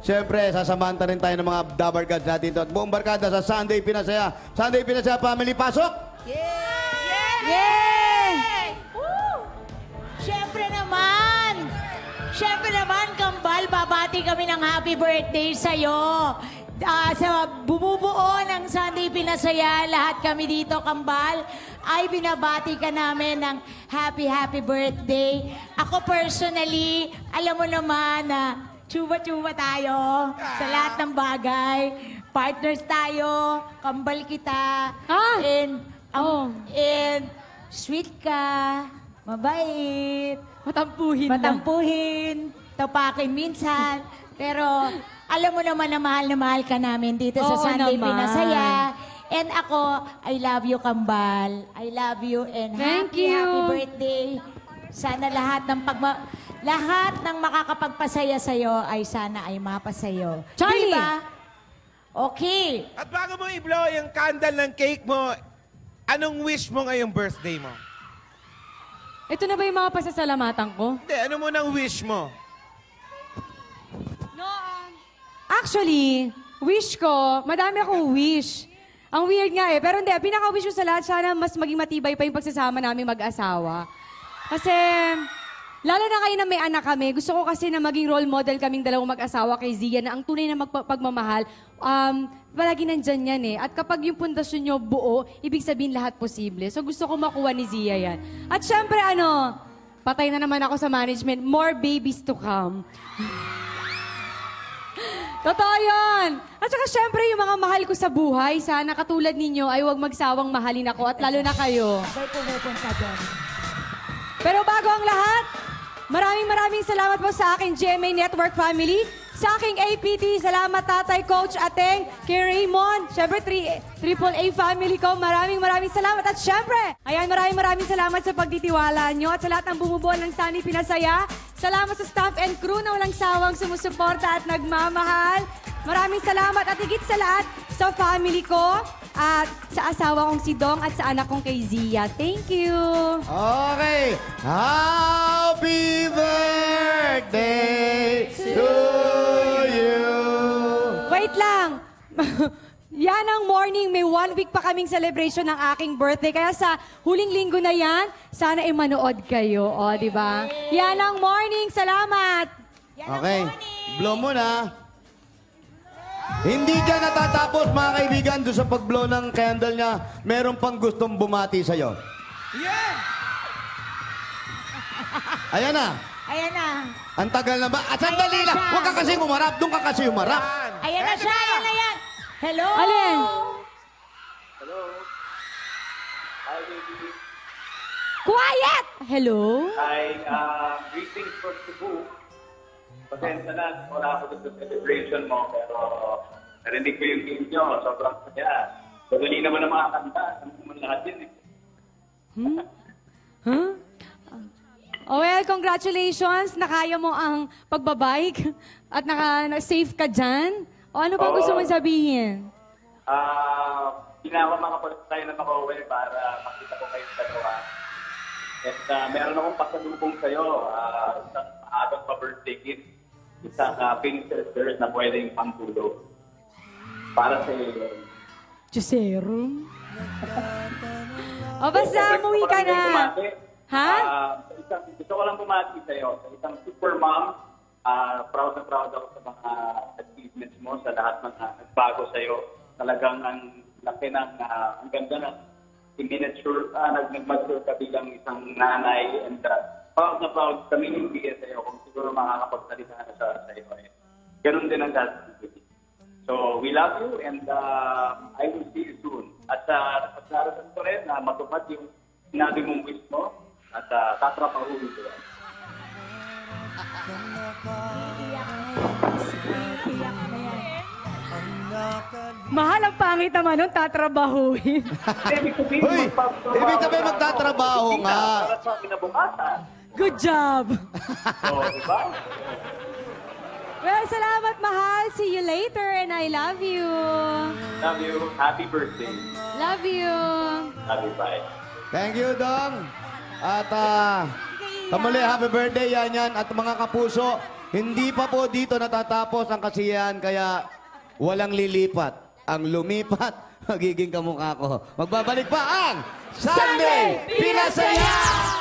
Siyempre, sasamahan rin tayo ng mga Dabar Gods natin ito. At buong barkada sa Sunday Pinasaya. Sunday Pinasaya Family, pasok! Yay! Yay! Woo! Siyempre naman, Kambal, babati kami ng happy birthday sa'yo. Sa bumubuo ng Sunday Pinasaya, lahat kami dito, Kambal, ay binabati ka namin ng happy birthday. Ako personally, alam mo naman na tsuba-tsuba tayo sa lahat ng bagay. Partners tayo, kambal kita. And sweet ka, mabait, matampuhin, tapakin minsan. Pero alam mo naman na mahal ka namin dito sa Sunday Pinasaya. And ako, I love you, Kambal. I love you and happy birthday. Sana lahat ng makakapagpasaya sa'yo ay sana ay mapasayo. Charlie! Diba? Okay. At bago mo i-blow yung candle ng cake mo, anong wish mo ngayong birthday mo? Ito na ba yung mga pasasalamatan ko? Hindi, ano mo nang wish mo? Actually, wish ko, madami akong wish. Ang weird nga eh. Pero hindi, pinaka-wish ko sa lahat, sana mas maging matibay pa yung pagsasama namin mag-asawa. Kasi, lalo na kayo na may anak kami, gusto ko kasi na maging role model kaming dalawang mag-asawa kay Zia na ang tunay na pagmamahal, palagi nandyan yan eh. At kapag yung pundasyon nyo buo, ibig sabihin lahat posible. So gusto ko makuha ni Zia yan. At syempre patay na naman ako sa management, more babies to come. Totoo yun! At saka syempre yung mga mahal ko sa buhay, sana katulad ninyo ay huwag magsawang mahalin ako at lalo na kayo. Pero bago ang lahat, maraming salamat po sa aking GMA Network family, sa aking APT, salamat Tatay, Coach, Ateng, kay Raymond, syempre AAA family ko, maraming salamat. At syempre, ayan, maraming salamat sa pagtitiwala nyo at sa lahat ng bumubuo ng Sunday Pinasaya. Salamat sa staff and crew na walang sawang sumusuporta at nagmamahal. Maraming salamat at higit sa lahat sa family ko at sa asawa kong si Dong at sa anak kong kay Zia. Thank you! Okay. Happy birthday to you. Wait lang! Yan ang morning, may 1 week pa kaming celebration ng aking birthday. Kaya sa huling linggo na yan, sana ay manood kayo. O, di ba? Yan ang morning. Salamat! Okay. Blow mo na. Hindi dyan natatapos, mga kaibigan, doon sa pag-blow ng candle niya, meron pang gustong bumati sa'yo. Yeah! Ayan na. Ayan na. Ang tagal na ba? At sandali Ayan na lang. siya. Huwag ka kasi humarap. Doon ka kasi humarap. Ayan na siya, ayan na yan. Hello? Alin? Hello. Hi, baby. Quiet! Hello? Hi, greetings from Cebu. Pasensya na, wala ako sa celebration mo, pero narinig ko yung team nyo, sobrang saya. Madali naman ang mga kanta, ano naman lahat yun eh. Huh? Oh, well, congratulations. Nakaya mo ang pagbabike at naka-safe ka dyan. O ano pa gusto mong sabihin? Hindi na ako makapalit tayo na makauwi para makita ko kayong dalawa. At meron akong pasalubong sa'yo, isang maagang pa-birthday gift, isang pink scissors na pwedeng pangtulog. Para sa iyo. Juserum? O basta, umuwi ka na. Ha? Gusto ko lang bumati sa'yo. Sa isang super mom, proud na proud ako sa mga achievements mo, sa lahat ng nagbago sa'yo. Talagang ang laki ng, ang ganda ng i-miniature, nagmature ka bilang isang nanay and proud na proud kami yung bigay sa'yo kung siguro makakapagsalita na sa'yo. Ganun din ang gagawin. So, we love you and I will see you soon. At nagsarasan ko rin na matupad yung sinabi mong wish mo at tatrapahuhin ko yan. Mahal ang pangit naman nung tatrabahuin. Hoy! Ibig sabihin magtatrabaho nga. Para sa kinabukasan. Good job! So, diba? Well, salamat, mahal. See you later and I love you. Love you. Happy birthday. Love you. Love you. Bye. Thank you, Dong. At kamuli, happy birthday yan. At mga kapuso, Hindi pa po dito natatapos ang kasiyahan, kaya walang lilipat. Ang lumipat, magiging kamukha ko. Magbabalik pa ang Sunday Pinasaya!